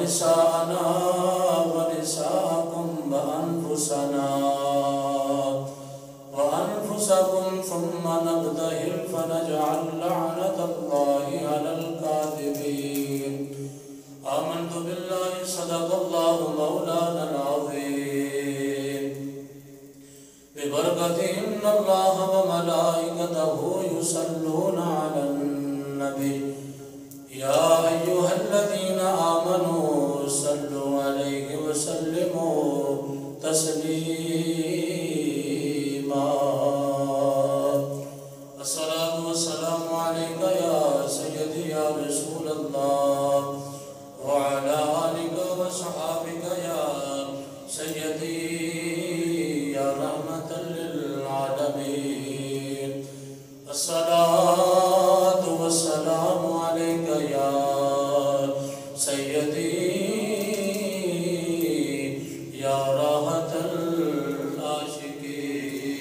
ونساءنا ونساءكم وأنفسكم ثم نبتهل فنجعل لعنة الله على الكاذبين. آمنت بالله صدق الله مولانا العظيم ببركته إن الله وملائكته يصلون على النبي يا أيها الذين آمنوا صلوا عليه وسلموا تسليما. الصلاة والسلام عليك يا سيدي يا رسول الله وعلى آلك وصحابك يا سيدي يا رحمة للعالمين. الصلاة والسلام عليك يا سيدي يا راحة العاشقين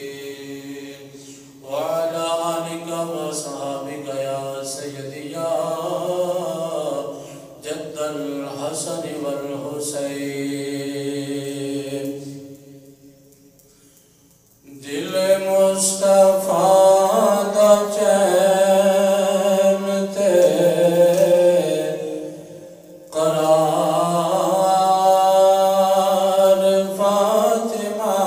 وعلى آلك وصحابك يا سيدي يا جد الحسن والحسين. دل مصطفیٰ دا چین تے قرار فاطمہ.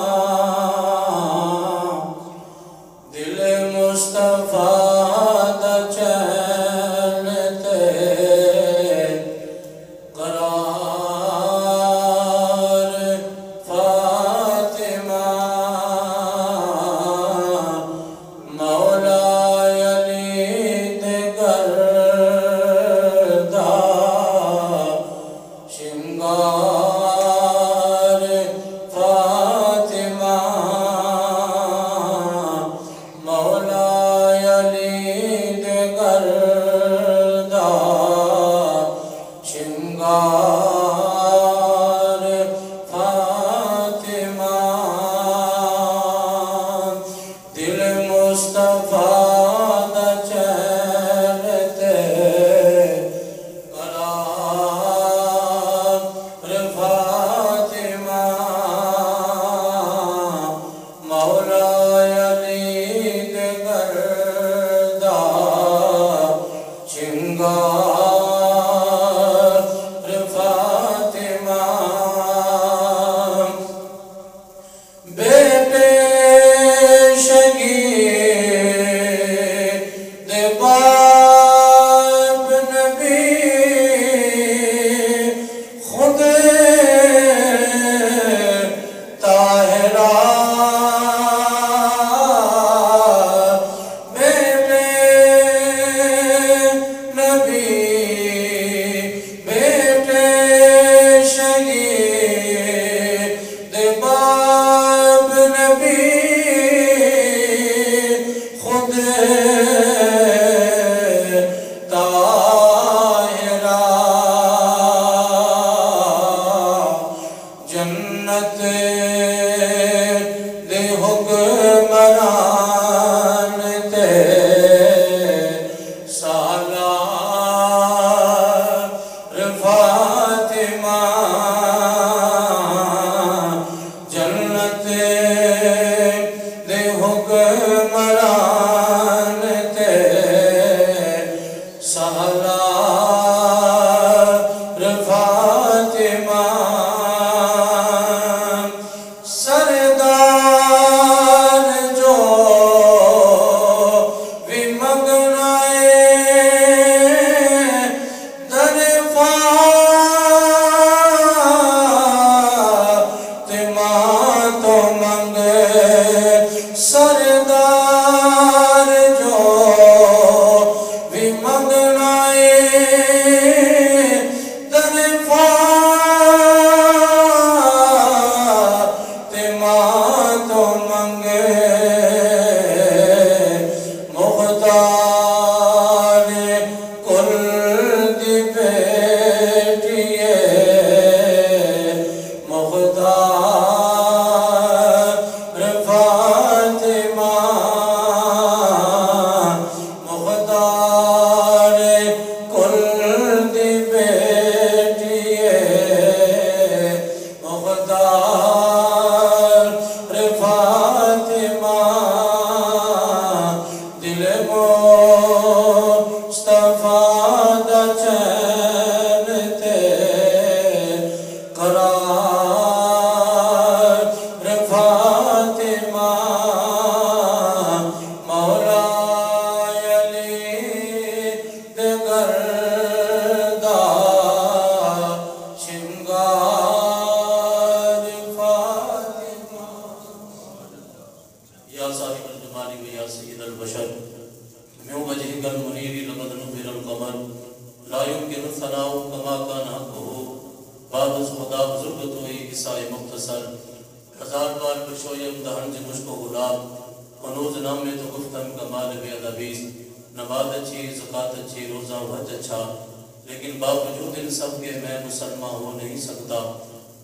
دل مصطفیٰ دا چین تے قرار فاطمہ. مولا علی دے گردہ شنگار فاطمہ. مولا علی دے گردہ شنگار فاطمہ. دل مصطفیٰ دا چین تے قرار فاطمہ. مولا علی دے گردہ شنگار فاطمہ. بے پیشگی دے باب نبی خود طاہرہ. بیٹے نبی بیٹے شگیر دے باب نبی خود طاہرہ. جنت دے حکمران تے سالار فاطمہ. جنت دے حکمران تے سالار فاطمہ. سردار جو بھی منگنائے در فاطمہ تو منگے. سردار جو بھی منگنائے در فاطمہ تو منگے. مختار کل دی بیٹیے مختار فاطمہ. مختار کل دی بیٹیے مصطفیٰ دا چین تے قرار فاطمہ مولا علی دے گردا شنگار فاطمہ یا صاحب الجمال و یا سید البشر من وجهك المنير لقد نبر القمر لا يمكن الثناء كما كان حقه بعد خدا بزرگت ہوئی عیسائی مختصر ہزار بار بشویم دہن جی مشکو غلاب خنوز نام میں تو گفتم کمال بے ادبیز نماز اچھی زکاة اچھی روزہ حج اچھا لیکن باوجود ان سب کے میں مسلمان ہو نہیں سکتا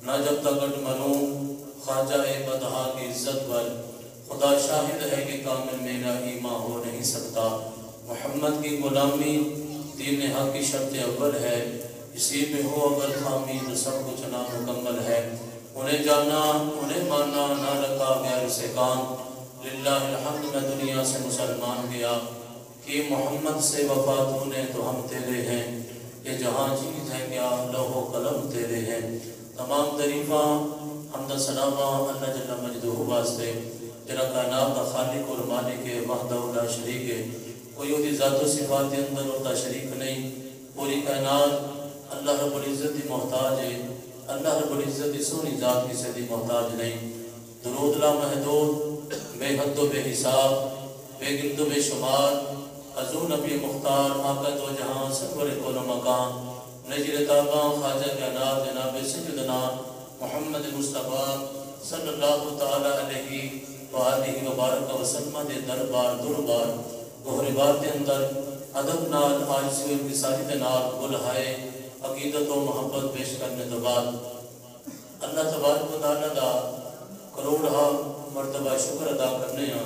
نہ جب تک اٹ منوں خواجہ بدہا کی عزت پر خدا شاہد ہے کہ کامل میرا ایمان ہو نہیں سکتا محمد کی غلامی دین حق کی شرط اول ہے اسی پہ ہو اگر خامی تو سب کچھ نامکمل ہے انہیں جانا انہیں ماننا نہ رکھا غیر سے کام للہ الحمد میں دنیا سے مسلمان گیا کہ محمد سے وفات ہونے تو ہم تیرے ہیں یہ جہاں چیز ہے کیا لوح و قلم تیرے ہیں تمام تعریفاں حمد و ثنا اللہ جل مجدہ واسطے جرا کائنات کا خالق اور مالک ہے وحدہ لا شریک ہے کوئی ہوتی ذات و صفات کے اندر ہوتا شریک نہیں پوری کائنات اللہ رب العزت دی محتاج ہے اللہ رب العزت دی سونی ذات کی سے دی محتاج نہیں درود لا محدود بے حد و بے حساب بے گرد و بے شمار حضور نبی مختار آقا دو جہاں سرور کون مکان نجر تاباں خواجہ کائنات جناب سیدنا محمد مصطفیٰ صلی اللہ تعالی علیہ وآلہ وبارک وسلم دے دربار گہرے بار دے اندر ادب نال عاجزی و انکساری دے نال بلہائے عقیدت و محبت پیش کرنے تو بعد اللہ تبارک و تعالی دا کروڑا مرتبہ شکر ادا کرنے ہیں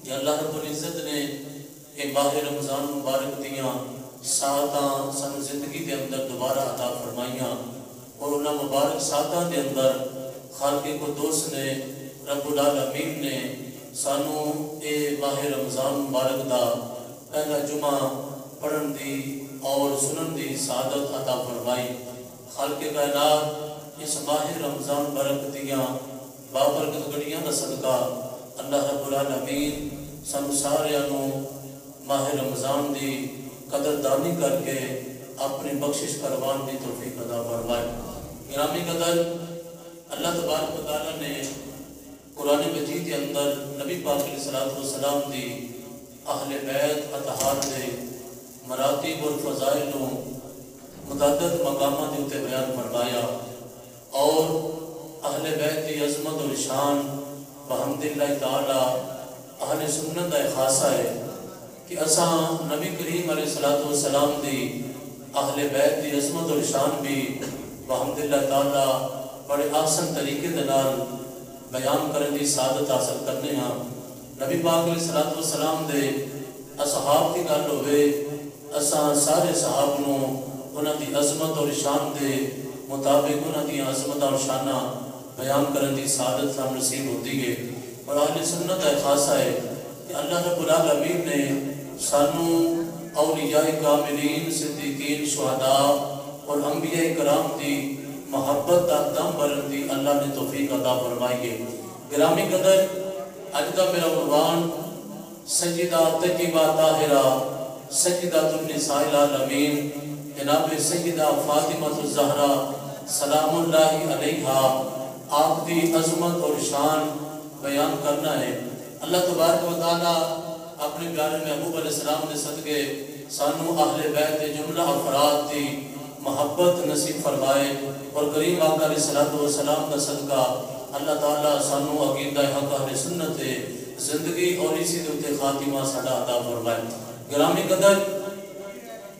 کہ اللہ رب العزت نے یہ ماہ رمضان مبارک دیاں ساتاں سن زندگی دے اندر دوبارہ عطا فرمائیاں اور انہاں مبارک ساتاں دے اندر خالق قدوس نے رب العالمین نے سانو اے ماہ رمضان مبارک دا پہلا جمعہ پڑھن دی اور سنن دی سعادت عطا فرمائی خالق کائنات اس ماہ رمضان مبارک دیاں بابرکت گھڑیاں دا صدقہ اللہ رب العالمین سانو ساریانو ماہ رمضان دی قدردانی کر کے اپنی بخشش کروان دی توفیق عطا فرمائے گرامی قدر اللہ تبارک و تعالی نے قرآن مجید کے اندر نبی پاک علیہ السلام دی اہل بیت اطہار دے مراتب اور فضائل متعدد مقامات ہوتے بیان فرمایا اور اہل بیت کی عظمت اور شان بحمد اللہ تعالی اہل سنت کا خاصہ ہے کہ اساں نبی کریم علیہ السلام دی اہل بیت کی عظمت اور شان بھی بحمد اللہ تعالی بڑے آسان طریقے دنال بیان کرنے دی سعادت حاصل کرنے ہاں نبی پاک علیہ السلام دے اصحاب کی گل ہوئے اساں سارے صحاب نو انہاں دی عظمت اور شان دے مطابق انہاں دی عظمت اور شانہ بیان کرنے دی سعادت ہم نصیب ہوتی ہے اور اہل سنت کا خاصہ ہے کہ اللہ رب العالمین نے سانو اولیاء کاملین صدیقین شہداء اور انبیاء کرام دی محبت دا دم برن دی اللہ نے توفیق عطا فرمائی ہے گرامی قدر اج دا میرا عنوان سیدہ طیبہ طاہرہ سیدہ النساء العالمین جناب سیدہ فاطمہ الزہرا سلام اللہ علیہا آپ دی عظمت اور شان بیان کرنا ہے اللہ تبارک و تعالی اپنے پیارے محبوب علیہ السلام نے صدقے سانو اہل بیت جملہ افراد دی محبت نصیب فرمائے اور کریم آقا علیہ السلام کا صدقہ اللہ تعالیٰ سانو عقیدہ حق اہل سنت زندگی اور اسی دوتے خاتمہ صدا عطا فرمائے گرامی قدر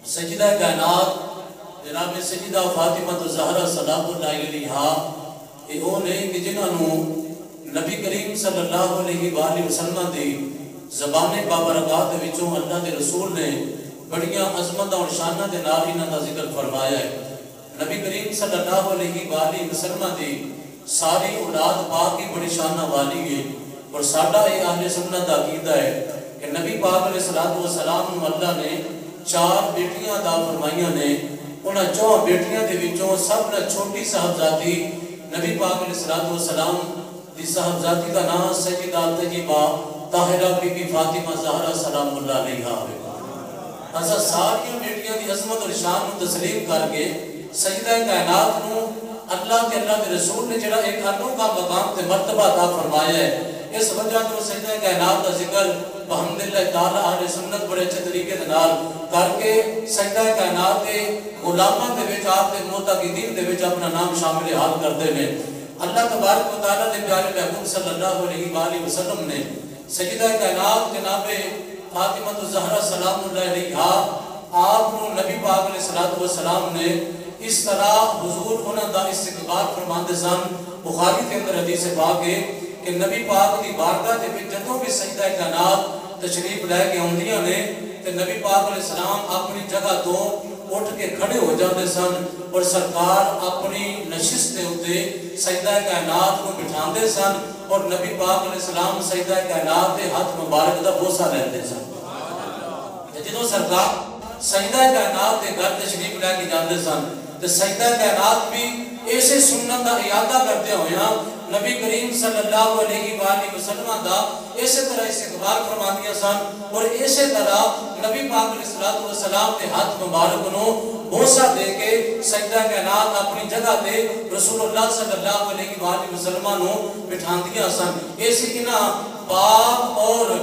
سجدہ کائنات جناب سجدہ فاطمہ الزہرا سلام اللہ علیہا یہ وہ نہیں کہ جنہوں نبی کریم صلی اللہ علیہ وآلہ وسلم دی زبان بابرکات وچوں اللہ دے رسول نے بڑیاں عظمت اور شانہ دے نارینہ کا ذکر فرمایا ہے نبی کریم صلی اللہ علیہ وآلہ وسلم دی ساری اولاد پاک کی بڑی شانہ والی ہے اور ساڈا یہ اہل سنت عقیدہ ہے کہ نبی پاک علیہ السلام اللہ نے 4 بیٹیاں عطا فرمائیاں نے. انہاں 4 بیٹیاں دے وچوں سب نے چھوٹی صاحبزادی نبی پاک علیہ السلام دی صاحبزادی دا نام سیدہ طیبہ طاہرہ بی بی فاطمہ زہرا سلام اللہ علیہا ہے. اسا ساری بیٹیاں دی عظمت اور شان کو تسلیم کر کے سیدہ کائنات نو اللہ کے رسول نے جڑا ایک انوکھا مقام تے مرتبہ عطا فرمایا ہے. اس وجہ تو سیدہ کائنات کا ذکر بحمداللہ تعالی اہل سنت بڑے اچھے طریقے نال کر کے سیدہ کائنات کے غلاماں دے وچ آپ دے معتقدین دے وچ اپنا نام شامل حال کرتے ہیں. اللہ تبارک و تعالی دے پیارے محبوب صلی اللہ علیہ وآلہ وسلم نے سیدہ کائنات جناب فاطمہ الزہرا سلام اللہ علیہا آپ کو نبی پاک علیہ السلام نے اس طرح حضور انہاں دا استقبال فرماندے سن. بخاری کے اندر حدیث پاک ہے کہ نبی پاک دی بارگاہ دے وچ جدوں بھی سیدہ کائنات تشریف لے کے اوندیاں نے تے نبی پاک علیہ السلام اپنی جگہ تو اٹھ کے کھڑے ہو جاندے سن اور سرکار اپنی نشست دے اوتے سیدہ کائنات کو بٹھاندے سن اور نبی پاک علیہ السلام سیدہ کائنات دے ہاتھ مبارک دا بوسہ لیندے سن. جدوں سرکار سیدہ کائنات دے گھر تشریف لے کے جاندے سن تے سیدہ کائنات بھی ایسے سنت دا اعادہ کرتے ہویا نبی کریم صلی اللہ علیہ وآلہ وسلم دا ایسے طرح استقبال فرماندیاں سن اور ایسے طرح نبی پاک علیہ السلام کے ہاتھ مبارک نو بوسہ دے کے سجدہ کائنات اپنی جگہ تے رسول اللہ صلی اللہ علیہ وآلہ وسلم نو بٹھاندیاں سن. ایسی انہاں باپ اور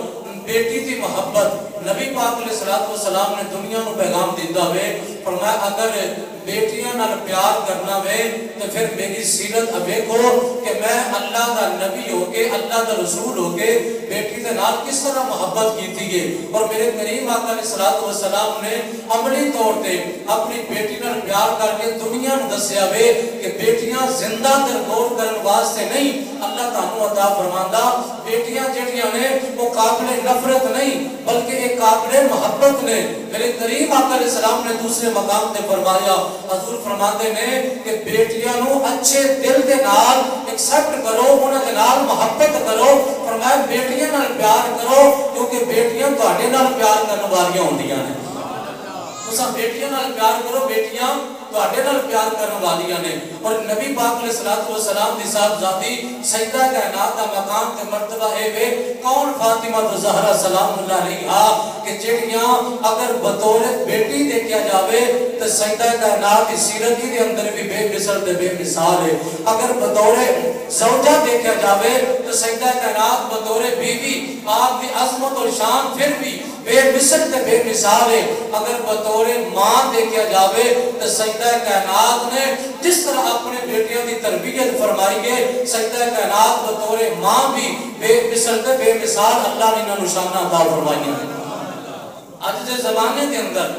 بیٹی دی محبت نبی پاک علیہ السلام نے دنیا نو پیغام دیتا ہوئے فرمایا اگر بیٹیاں نال پیار کرنا وے تو پھر میری سیرت دیکھو کہ میں اللہ دا نبی ہو کے اللہ دا رسول ہو کے بیٹی دے نال کس طرح محبت کی تھی ہے. اور میرے کریم آقا علیہ السلام نے عملی طور تے اپنی بیٹی نال پیار کر کے دنیا نو دسیا وے کہ بیٹیاں زندہ ترکور کرن واسطے نہیں اللہ تعالیٰ عطا فرماندا. بیٹیاں جڑیاں نے وہ قابل نفرت نہیں بلکہ ایک قابل محبت نے. میرے کریم آقا علیہ السلام نے دوسرے مقام تے فرمایا حضور فرماتے ہیں کہ بیٹیاں نو اچھے دل دے نال ایکسپٹ کرو انہاں دے نال محبت کرو. فرمایا بیٹیاں نال پیار کرو کیونکہ بیٹیاں تہاڈے نال پیار کرن والیاں ہوندیاں نے. تساں بیٹیاں نال پیار کرو بیٹیاں تہاڈے نال پیار کرن والیاں نے. اور نبی پاک علیہ السلام دی صاحبزادی سیدہ کائنات دا مقام تے مرتبہ ہے وے کون فاطمہ الزہرا سلام اللہ علیہا کہ جڑیاں اگر بطور بیٹی دیکھیا جاوے تو سیدہ کائنات دی سیرت دے اندر بھی بے مثل تے بے مثال ہے. اگر بطور زوجہ دیکھیا جاوے تو سیدہ کائنات بطور بیوی آپ دی عظمت اور شان پھر بھی بے مثل تے بے مثال ہے. اگر بطور ماں دیکھیا جاوے تو سیدہ کائنات نے جس طرح اپنے بیٹیاں دی تربیت فرمائی ہے سیدہ کائنات بطور ماں بھی بے مثل تے بے مثال اللہ نے انہاں نوں شاناں عطا فرمائیاں. آج دے زمانے کے اندر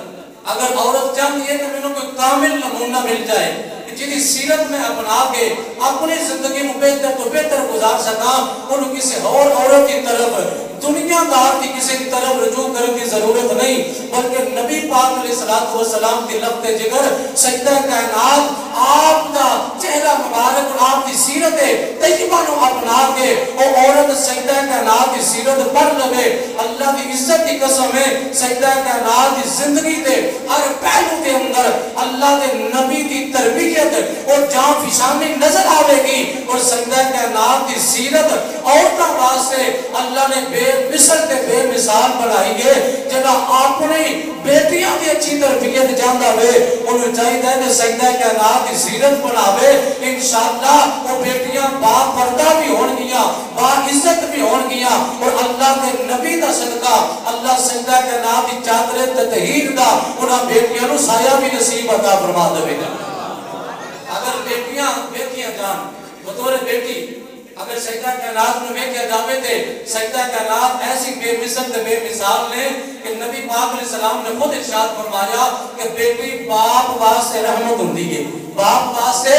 اگر عورت چاہتی ہے کہ میں کوئی کامل نمونہ مل جائے جنہی سیرت میں اپنا کے اپنی زندگی میں بہتر تو بہتر گزار سکا انہوں کسی اور عورت کی طرف دنیا دار کی کسی کی طرف رجوع کرنے کی ضرورت نہیں بلکہ نبی پاک علیہ السلام کی لفظ جگر سجدہ کائنات آپ کا چہرہ مبارک اور آپ کی سیرت طیبہ نو اپنا کے وہ عورت سجدہ کائنات کی سیرت پڑھ لگے. اللہ کی عزت کی قسم ہے سجدہ کائنات کی زندگی دے ہر پہلو کے اندر اللہ کے نبی کی تربیت اور جان فشانی نظر آوے گی. اور سجدہ کائنات کی سیرت عورتوں واسطے اللہ نے بے مثل تے بے مثال بنائی ہے. جنہاں اپنی بیٹیاں کی اچھی تربیت جاندا ہوئے انہوں چاہیے کہ سجدہ کائنات کی سیرت بناوے. انشاءاللہ وہ بیٹیاں با پردہ بھی ہون گیاں با عزت بھی ہون گیاں اور اللہ کے نبی دا صدقہ اللہ سجدہ کائنات کی چادر تطہیر دا انہاں بیٹیاں نو سایہ بھی نصیب عطا فرما دے گا. اگر بیٹیاں جان بطور بیٹی اگر سجدہ کائنات میں ویکھیا جاوے تے سجدہ کائنات ایسی بے مثل تے بے مثال نے کہ نبی پاک علیہ السلام نے خود ارشاد فرمایا کہ بیٹی باپ واسطے رحمت ہوندی ہے باپ واسطے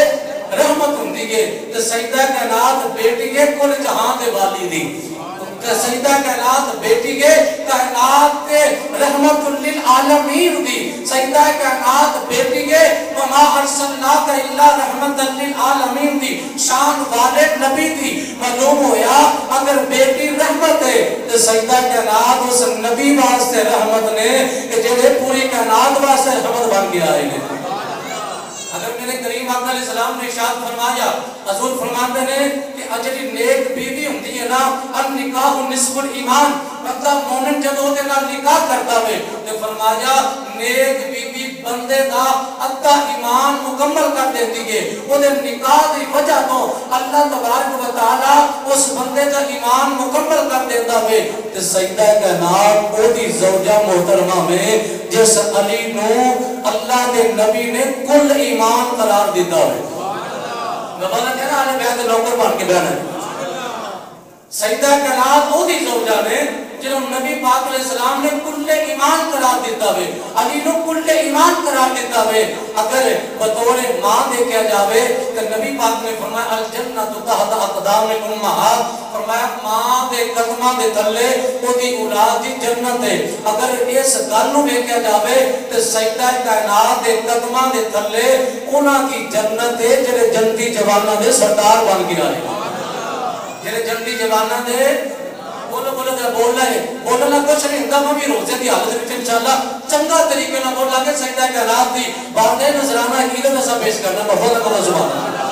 رحمت ہوندی ہے. تے سجدہ کائنات بیٹی کے کل جہان دے والی دی سجدہ کائنات بیٹی کے کائنات کے رحمت للعالمین دی سیدہ کائنات بیٹی کے وما ارسلناک الا رحمت للعالمین دی شان والے نبی دی معلوم ہویا اگر بیٹی رحمت ہے تو سیدہ کائنات اس نبی واسطے رحمت نے کہ جڑے پوری کائنات واسطے رحمت بن کے آئے نے. اگر میرے کریم آقا علیہ السلام نے ارشاد فرمایا حضور فرماتے ہیں کہ اجری نیک بیوی ہوندی ہے نا النکاح نصف الایمان بندہ مومن جب وہ نکاح کرتا ہے تو فرمایا نیک بیوی بندے دا ادھا ایمان مکمل کر دیتی ہے. وہ نکاح دی وجہ تو اللہ تبارک و تعالی اس بندے کا ایمان مکمل کر دیتا ہے. تو سیدہ کائنات وہ دی زوجہ محترمہ میں جس علی نو اللہ دے نبی نے کل ایمان قرار دیتا ہے. نبالا کہنا آنے بیعت نوکر بان کے بیان ہے. سیدہ کائنات وہ دی زوجہ نے جنہوں نبی پاک علیہ السلام نے کل ایمان قرار دیتا ہے. علی نو کل ایمان قرار دیتا ہے. اگر بطور ماں دیکھا جاوے کہ نبی پاک نے فرمایا الجنت تحت اقدام امہات فرمایا ماں دے قدماں دے تھلے او دی اولاد دی جنت ہے. اگر اس گل نو دیکھا جاوے تے سیدہ کائنات دے قدماں دے تھلے انہاں دی جنت ہے جڑے جنتی جواناں دے سردار بن کے آئے. جڑے جنتی جواناں دے بولو بولو جب بول رہے بولنا کچھ نہیں ہوتا. میں بھی روزے دی حالت میں انشاءاللہ چنگا طریقے نہ بول لگے سیدہ کائنات دی باتیں نظرانہ عقیدت ایسا پیش کرنا بفضل اللہ سبحانہ.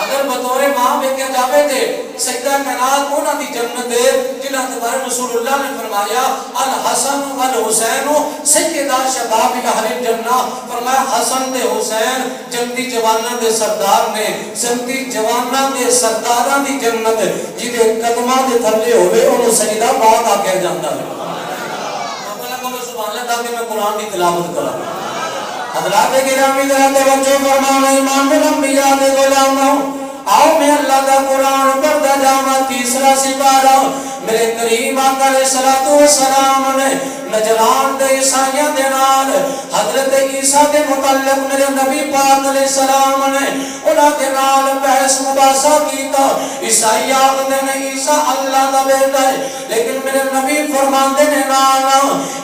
اگر بطور ماں بیکیا جاوے تھے سیدہ کائنات انہاں دی جنت ہے جنہاں تبارے رسول اللہ نے فرمایا الحسن والحسین سیدہ شباب اہل الجنہ فرمایا حسن دے حسین جنتی جواناں دے سردار نے جنتی جواناں دے سرداراں دی جنت جدے قدماں دے تھلے ہوئے انہوں سیدہ پاک آکے جاندہ ہے. سبحان اللہ تاکہ میں قرآن کی تلاوت کرا. حضرات گرامی ذرا توجہ فرمانا ایمان بالانبیاء دے غلاموں آؤ میں اللہ کا قرآن پڑھتا جاواں تیسرا سپارہ. میرے کریم آقا علیہ السلام نے نجران دے عیسائیاں دے نال حضرت عیسیٰ دے متعلق میرے نبی پاک علیہ السلام نے انہاں دے نال بحث مباحثہ کیتا. عیسائی آخدے نے عیسیٰ اللہ دا بیٹا ہے لیکن میرے نبی فرماندے نے نا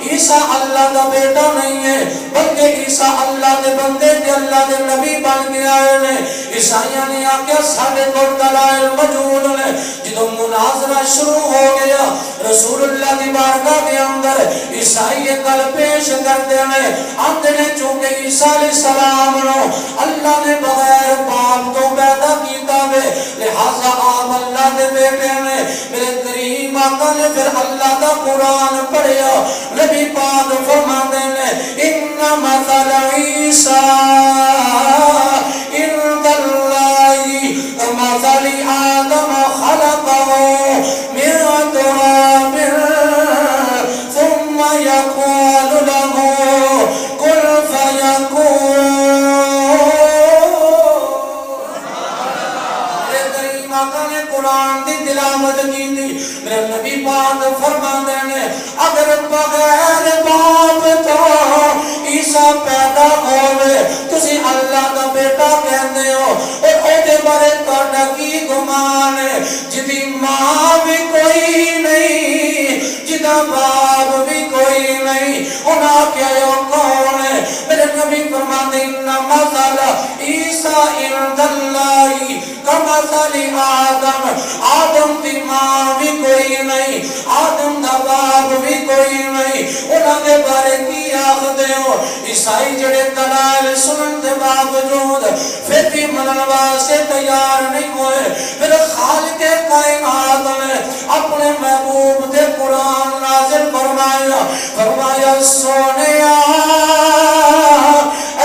عیسیٰ اللہ دا بیٹا نہیں ہے بلکہ عیسیٰ اللہ دے بندے تے اللہ دے نبی بن کے آئے نے. عیسائیاں نے آکھیا ساڈے کول دلائل موجود نے. جدوں مناظرہ شروع ہو گیا رسول اللہ دی بارگاہ دے اندر عیسائی یہ گل پیش کرتے ہیں آندے نے چونکہ عیسیٰ علیہ السلام نو اللہ نے بغیر باپ تو پیدا کیتا ہے لہذا آپ اللہ دے بیٹے نے. میرے کریم آقا نے پھر اللہ دا قرآن پڑھیا. نبی پاک فرماتے ہیں ان مثل عیسیٰ عند اللہ مثل آدم خلقه من تراب ثم يقول له كن فيكون. میرے کریم آقا نے قرآن دی تلاوت کی تھی. میرے نبی پاک فرماتے ہیں اگر بغیر باپ تو عیسیٰ پیدا ہوئے تسی اللہ کا بیٹا کہتے ہو اور او دے بارے تہاڈا کی گمان ہے جدی ماں بھی کوئی نہیں جدا باپ بھی کوئی نہیں انہاں کیا کون ہے. میرے نبی فرماتے ہیں ان مثل عیسیٰ عند اللہ کمثل آدم آدم دی ماں بھی کوئی نہیں آدم دا باپ بھی کوئی نہیں. انہاں دے بارے کی آخدے ہو عیسائی جڑے دلائل سنن دے باوجود پھر بھی منن واسطے تیار نہیں ہوئے. پھر خالق کائنات نے اپنے محبوب دے قرآن نازل فرمایا سونیا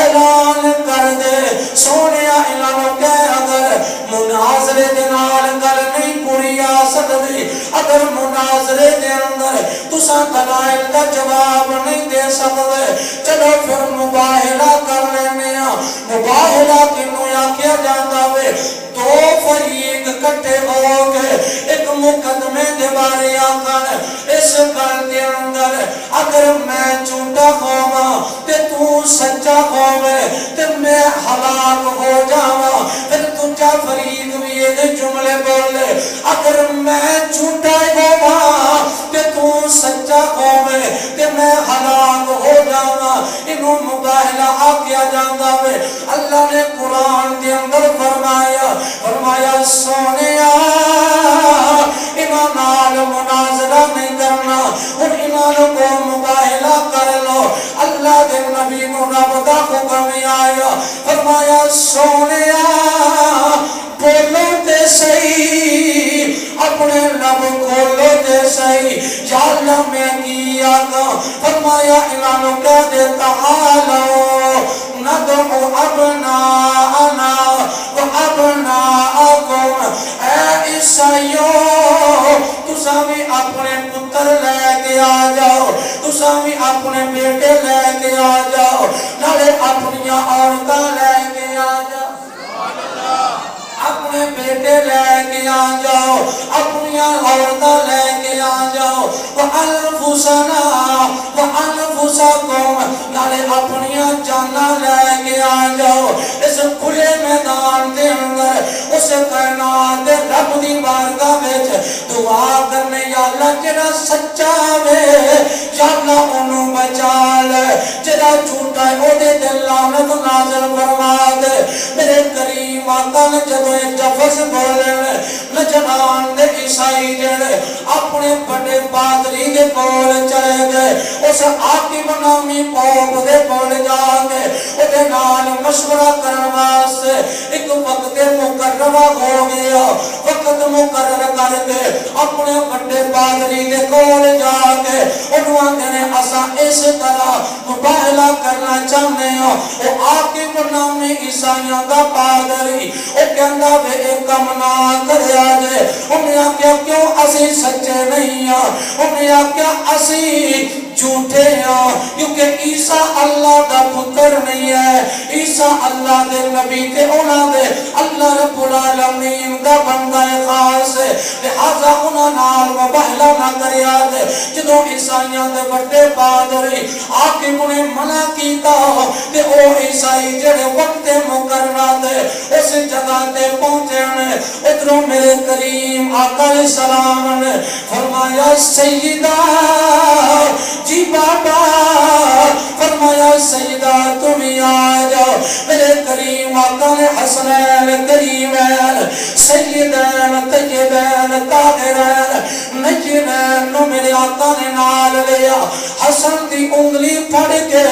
اعلان کر دے سونیا اعلان کہ اگر مناظرے دے نال گل نہیں پوری آ سکتی اگر مناظرے دے اندر تساں دلائل دا جواب نہیں دے سکتے چلو پھر مباہلہ کر لینے ہاں. مباہلہ کنوں آکھیا جاتا ہے دو فریق کٹھے ہو گئے ایک مقدمے دے بارے آکھن اس گل دے اندر اگر میں جھوٹا ہوواں تے تو سچا ہووے تے میں ہلاک ہو جاواں. پھر دوجا فریق بھی یہ جملے بولے اگر میں جھوٹا ہوواں تے تو سچا ہووے تے میں ہلاک ہو جاواں. انہوں مباہلہ آکیا جاندہ میں اللہ نے قرآن دے اندر فرمایا سونیا ایمان نال مناظرہ نہیں کرنا اور ایمان کو مباہلہ کر لو اللہ دے نبی نو رب دا حکم آیا فرمایا سونیا بولو دے صحیح اپنے لب کھولو دے صحیح یا اللہ میں کیا گا فرمایا انہوں کہہ دے تعالو ندعو ابناءنا و ابناءکم اے عیسائیو تساں بھی اپنے پتر لے کے آ جاؤ تساں بھی اپنے بیٹے لے کے آ جاؤ نالے اپنی عورتاں لے کے آ جاؤ اپنے بیٹے لے کے آ جاؤ اپنی عورتاں لے کے آ جاؤ وَأَنفُسَنَا وَأَنفُسَكُمْ نالے اپنی جانا لے کے آ جاؤ اس کھلے میدان دے اندر اس کائنات دے رب دی بارگاہ وچ دعا کرنے یا اللہ جڑا سچا وے یا اللہ انہوں بچا لے جڑا جھوٹا ہے او دے دل لعنت نازل فرما دے میرے کریم آقا نے جدو ایک لفظ بولے نجران دے عیسائی جڑے اپنے بڑے پادری دے کول چلے گئے اس حاکم نامی پوپ دے کول جا کے اودے نال مشورہ کرن واسطے ایک وقت مقررہ ہو گیا وقت مقرر کر کے اپنے بڑے پادری دے کول جا کے انہاں نے اساں اس طرح مباہلہ کرنا چاہنے ہو او حاکم نامی عیسائیاں دا پادری او کہندا وے ایک کم نہ کریا جے انہاں کیا کیوں اسی سچے نہیں ہاں انہاں کیا اسی جھوٹے ہاں کیونکہ عیسیٰ اللہ دا پتر نہیں ہے عیسیٰ اللہ دے نبی تے انہاں دے اللہ رب العالمین دا بندہ خاص ہے لہذا انہاں نال مباہلہ نہ کریا جے جدوں عیسائیاں دے بڑے پادری حاکم نے منع کیتا تے او عیسائی جڑے وقت مقررہ دے اس جگہ تے پہنچے نے ادھروں میرے کریم آقا علیہ السلام نے فرمایا سیدہ جی بابا فرمایا سیدہ تمہیں آ جاؤ میرے کریم آقا نے حسنین کریمین سیدین طیبین طاہرین نجینین نو میرے آقا نے نال لیا حسن دی انگلی پڑھ کے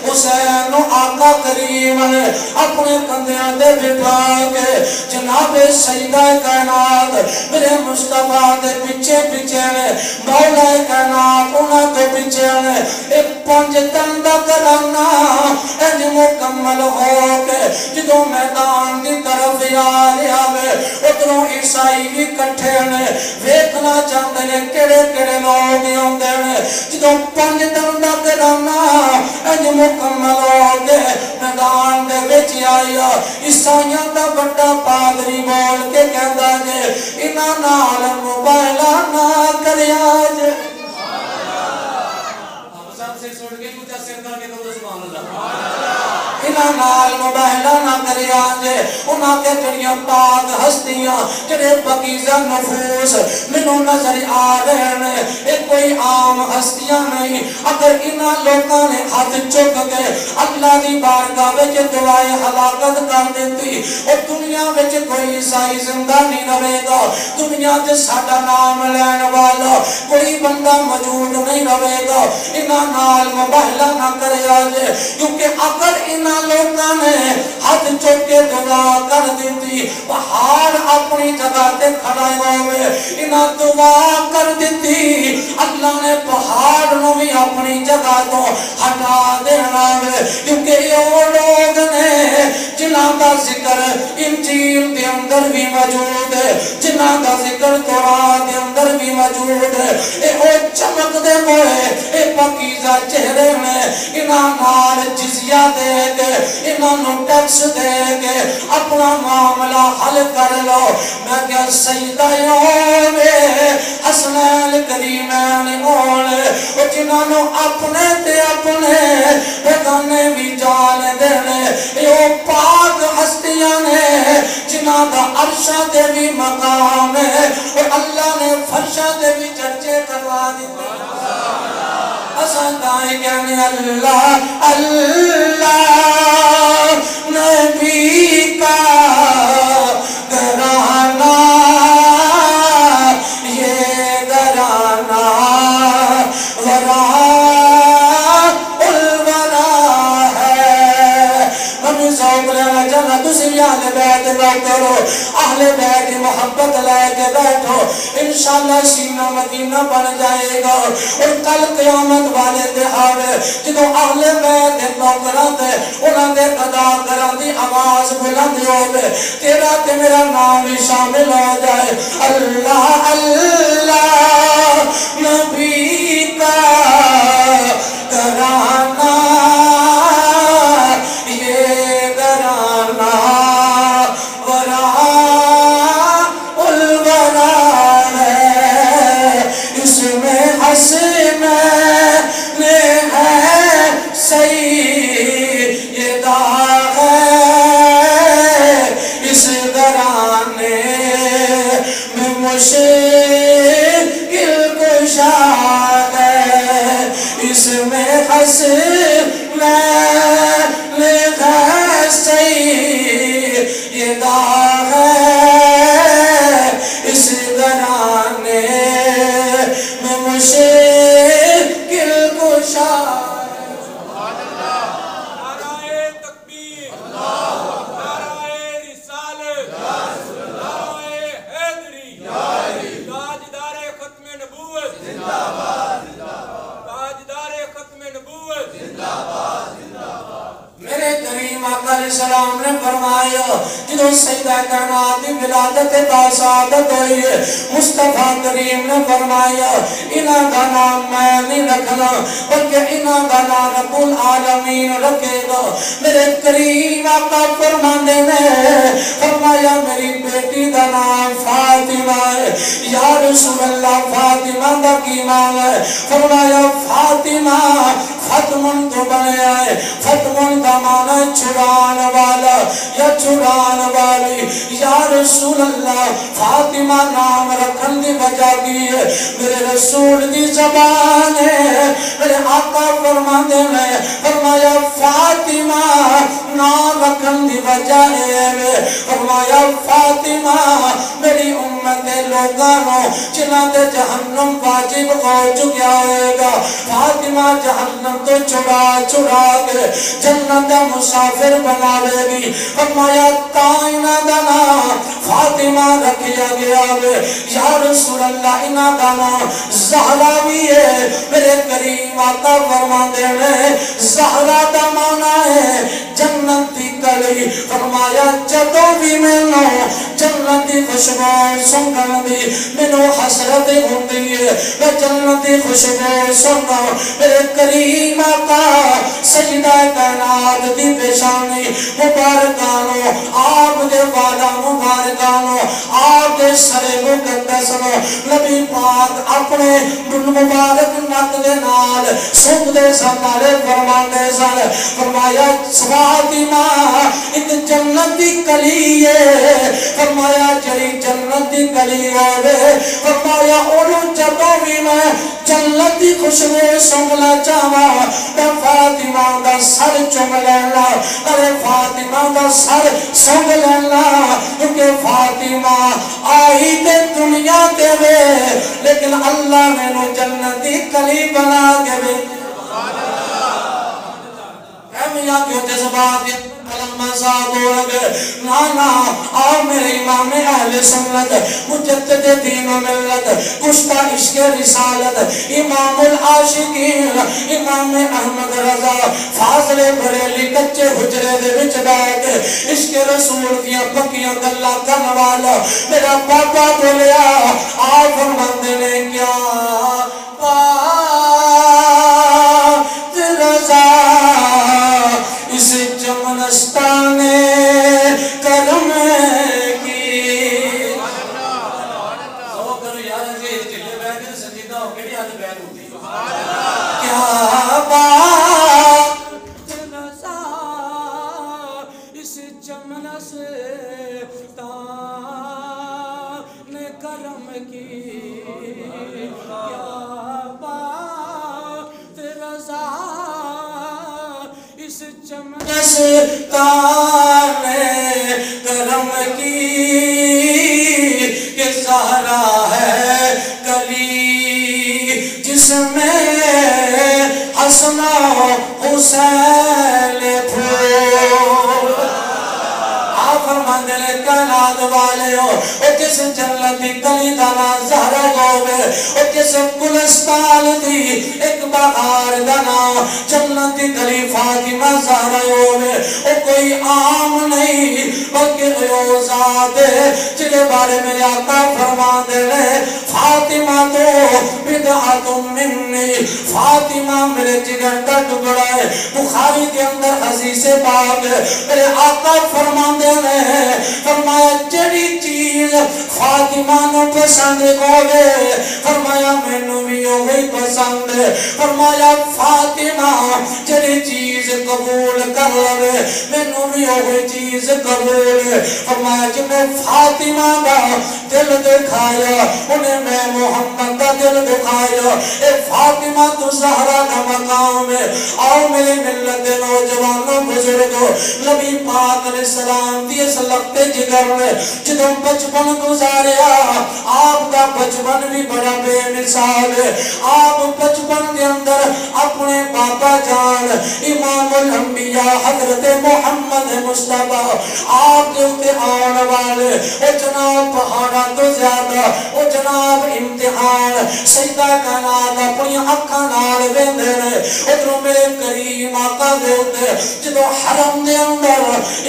حسین نو آقا کریم نے اپنے کندیاں دے بٹھا کے جناب سیدہ کائنات میرے مصطفیٰ دے پیچھے پیچھے نے مولا کائنات انہاں دے پیچھے نے ایک پنج تندہ کرانا انج مکمل ہو کے جدوں میدان دی طرف آ میں ادھروں عیسائی بھی کٹھے نے ویکھنا چاہتے نے کیڑے کیڑے لوگ ہوندے نے جدوں پنج تندہ کرانا انج مکمل ہو کے میدان دے وچ آیا عیسائیاں دا بڑا پادری بول کے کہندا جے انہاں نال مباہلہ نہ کریا جے انہاں نال مباہلہ نہ کریا جے انہاں کے جڑیاں پاک ہستیاں جڑے پاکیزہ نفوس منوں نظر آ رہے ہیں یہ کوئی عام ہستیاں نہیں اگر انہاں لوگاں نے ہاتھ چک کے اللہ دی بارگاہ وچ دعائے ہلاکت کر دیتی اور دنیا وچ کوئی عیسائی زندہ نہیں رہے گا دنیا تے ساڈا نام لین والا کوئی بندہ موجود نہیں رہے گا انہاں نال مباہلہ نہ کریا جے کیونکہ اگر انہاں لوگاں نے ہاتھ چک کے دعا کر دیتی پہاڑ اپنی جگہ تے کھڑا ہوئے انہاں دعا کر دیتی اللہ نے پہاڑ نو بھی اپنی جگہ تو ہٹا دینا ہے کیونکہ یہ لوگ نے جنہاں دا ذکر انجیل دے اندر بھی موجود ہے جنہاں دا ذکر تورات دے اندر بھی موجود ہے اے چمک دے ہوئے اے پاکیزہ چہرے میں انہاں نال جزیہ دے کے انہاں نو ٹیکس دے کے اپنا معاملہ حل کر لو میں کیا سیدہ میں حسنین کریمین اور جنہاں نو اپنے تے اپنے بیگانے بھی جان دینے یہ پاک ہستیاں نے جنہاں دا عرشہ دے بھی مقام ہے اور اللہ نے فرشہ دے بھی چرچے کروا دیتے اساں دا فرمائے یعنی اللہ اللہ نبی کا گھرانہ یہ گھرانہ ورا الورا ہے. ہمیں ذوق لینا چاہنا تسی بھی اہل بیت بات کرو, اہل بیت کی محبت لے کے بیٹھو, انشاءاللہ سینہ مدینہ بن جائے گا. اور کل قیامت والے دہاڑے جدو اہل بیت کے نوکراں تے انہاں دے ادا کراں دی آواز بلند ہوے, تیرا تے میرا نام بھی شامل ہو جائے. اللہ اللہ نبی کا گھرانہ یہ گھرانہ ورا الورا ہے. اس میں حسین نے ہے سیدہ ہے, اس گھرانے میں مشکل کشا ہے. اس میں حسین نے ہے سیدہ ہے, اس گھرانے میں مشکل کشا ہے. نعرہ تکبیر، نعرہ رسالت، نعرہ حیدری، تاجدار ختم نبوت، تاجدار ختم نبوت. میرے کریم آقا علیہ السلام نے فرمایا جدو سیدہ کائنات کی ولادت باسعادت ہوئی ہے, مصطفیٰ کریم نے فرمایا انہاں کا نام میں نہیں رکھنا بلکہ انہاں کا نام رب العالمین رکھے گا. میرے کریم آقا فرمانے نے فرمایا میری بیٹی کا نام فاطمہ ہے. یا رسول اللہ فاطمہ دا کی نام ہے؟ فرمایا فاطمہ فتمن تو بنیا ہے. فتمن کا معنی چھڑان والا یا چھڑان والی. یا رسول اللہ فاطمہ نام رکھن دی وجہ کی ہے میرے رسول دی زبان ہے. میرے آقا فرماتے ہیں فرمایا فاطمہ نام رکھن دی وجہ ہے. فرمایا فاطمہ میری امت لوگانوں جنہاں دے جہنم واجب ہو چکیا ہوئے گا, فاطمہ جہنم تو چھڑا کے جنت مسافر بناوے گی. فرمایا تائنا دا نام فاطمہ رکھیا گیا ہے. یا رسول اللہ انہاں دا نام زہرا بھی ہے. میرے کریم آقا فرماندے نے زہرا دا معنی ہے جنت دی کلی. فرمایا جدوں بھی مینوں جنت دی خوشبو سنگن دی مینوں حسرت ہوندی ہے, میں جنت دی خوشبو سنگا. میرے کریم آقا سجدہ کائنات دی پیشانی مبارکانو آپ دے والا مبارکانو آپ دے سر مقدس نو نبی پاک اپنے مبارک نک دے نال سنگ دے سنالے فرماندے سن. فرمایا فاطمہ ایک جنت دی کلی ہے. فرمایا جڑی جنت دی کلی ہوے فرمایا اونوں جدوں بھی میں جنت دی خوشبو سنگنا چاہواں میں فاطمہ دا سر چوم لینا. ارے فاطمہ دا سر سنگ لینا کیونکہ فاطمہ آئی تے دنیا تے وے لیکن اللہ نے نو جنتی کلی بنا کے وے. میاں کیوں جذبات کلمہ ساتھ ہو رہے نانا آؤ میرے امام اہل سنت مجدد دین و ملت کشتہ عشق رسالت امام العاشقین امام احمد رضا فاضل بریلی کچے حجرے دے وچ بیٹھ عشق رسول دیا پکیاں گلاں کرن والا میرا بابا بولیا آپ فرماندے نے کیا بات رضا اس چمنستان کرم کی. او کرو یار جی چلے بیٹھ کے سجدہ ہو کیڑی حد بیٹھ ہوتی کیا بات رضا اس چمنستان کرم کی. کیا بات رضا جس چمچ تانے کرم کی کہ زہرا ہے کلی جس میں حسن و حسین پھول آپ فرماندے نے کائنات والے ہو او جس جنتی گلی دانا زہرا گوے او جس گلستان دی ایک بہار دانا جنتی گلی فاطمہ زہرا ہوے او کوئی عام نہیں بلکہ او ذات جنہیں بارے میں آقا فرماندے نے فاطمہ تو بدعت منی فاطمہ میرے جگر کا ٹکڑا ہے بخاری کے اندر حدیث پاک میرے آقا فرماندے نے فرمایا جڑی چیز فاطمہ نو پسند ہوئے فرمایا مینوں بھی وہی پسند فرمایا فاطمہ جڑی چیز قبول کر لے مینوں بھی وہی چیز قبول فرمایا جنہیں فاطمہ کا دل دکھایا انہیں میں محمد کا دل دکھایا اے فاطمہ تو زہرا کا مقام ہے آؤ میرے ملت نوجوانوں بزرگوں نبی پاک علیہ السلام دی اس لگتے جگر میں جدوں بچپن گزاریا آپ کا بچپن بھی بڑا بے مثال ہے آپ بچپن کے اندر اپنے بابا جان امام الانبیاء حضرت محمد مصطفیٰ آپ کے اتے آن والے او جناب پہاڑا تو زیادہ او جناب امتحان سیدہ کائنات اپنی اکھاں نال ویندے نے ادھروں میرے کریم آقا دے اتے جدوں حرم دے اندر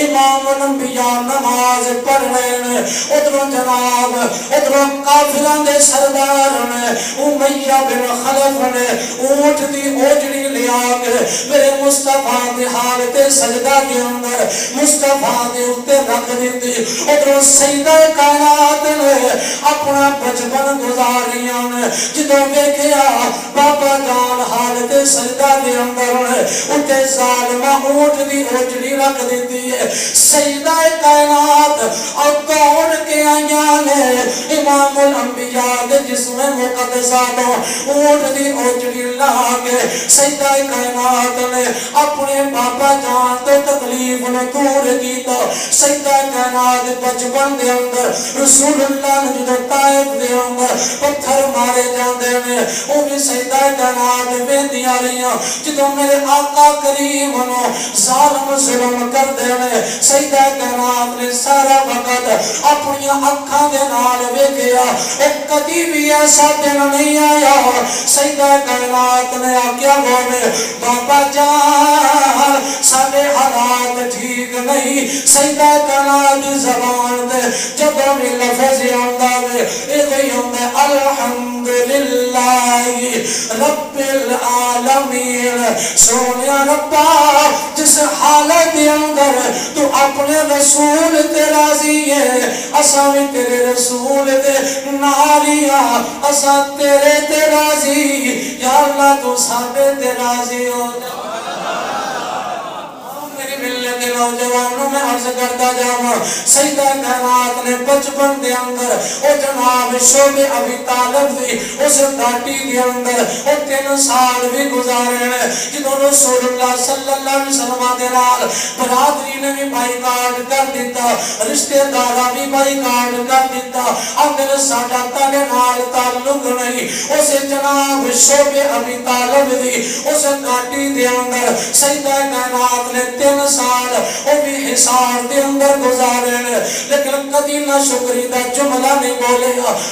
امام الانبیاء نماز پڑھ رہے ہیں ادھروں جناب ادھروں کافران دے سردار نے امیہ بن خلف نے اونٹ دی اوجڑی لیا کے میرے مصطفیٰ دی حالت سجدہ کے اندر مصطفیٰ دے اتے رکھ دیتی ادھروں سیدہ کائنات نے اپنا بچپن گزاریاں نے جدوں دیکھیا بابا جان حالت سجدہ کے اندر نے اتے ظالمہ اونٹ دی اوجڑی رکھ دیتی ہے سیدہ کائنات اور کون کے آیاں نے امام الانبیاء دے جسم مقدساتوں اونٹ دی اوجڑی لاغے سیدہ کائنات نے اپنے بابا جان تو تکلیف نے دور کیتا سیدہ کائنات بچپن دے اندر رسول اللہ نے جدو طائف دے اندر پتھر مارے جاندے میں وہ بھی سیدہ کائنات بیندیاں رہیاں جدو میرے آقا کریم نو ظالم ظلم کر دے میں سیدہ کائنات نے سارا وقت اپنی اکھاں دے نال ویکھیا ایک کدی بھی ایسا دن نہیں آیا سیدہ کائنات نے آکیا بولے بابا جان سارے حالات ٹھیک نہیں سیدہ کائنات زبان دے جب بھی لفظ آندا ہے اے ہوندا الحمدللہ رب العالمین سونیا ربا جس حالت دے اندر تو اپنے رسول تے راضی ہے اساں بھی تیرے رسول تے نالیا اساں تیرے تے راضی یا اللہ تو ساڈے تے راضی ہو جا ملت نوجوانوں میں عرض کرتا جاؤں سیدہ کائنات نے بچپن دے اندر او جناب شعب ابی طالب دی اس گھاٹی دے اندر او 3 سال بھی گزارے ہیں جدوں رسول اللہ صلی اللہ علیہ وسلم دے نال برادری نے بھی بائی کارڈ کر دیتا رشتہ دارا بھی بائی کارڈ کر دیتا اندر ساڈا تاڈے نال تعلق نہیں اس جناب شعب ابی طالب دی اس گھاٹی دے اندر سیدہ کائنات نے 3 سال وہ بھی حساب دے اندر گزارے لیکن کدی نہ شکری دا جملہ نہیں بولے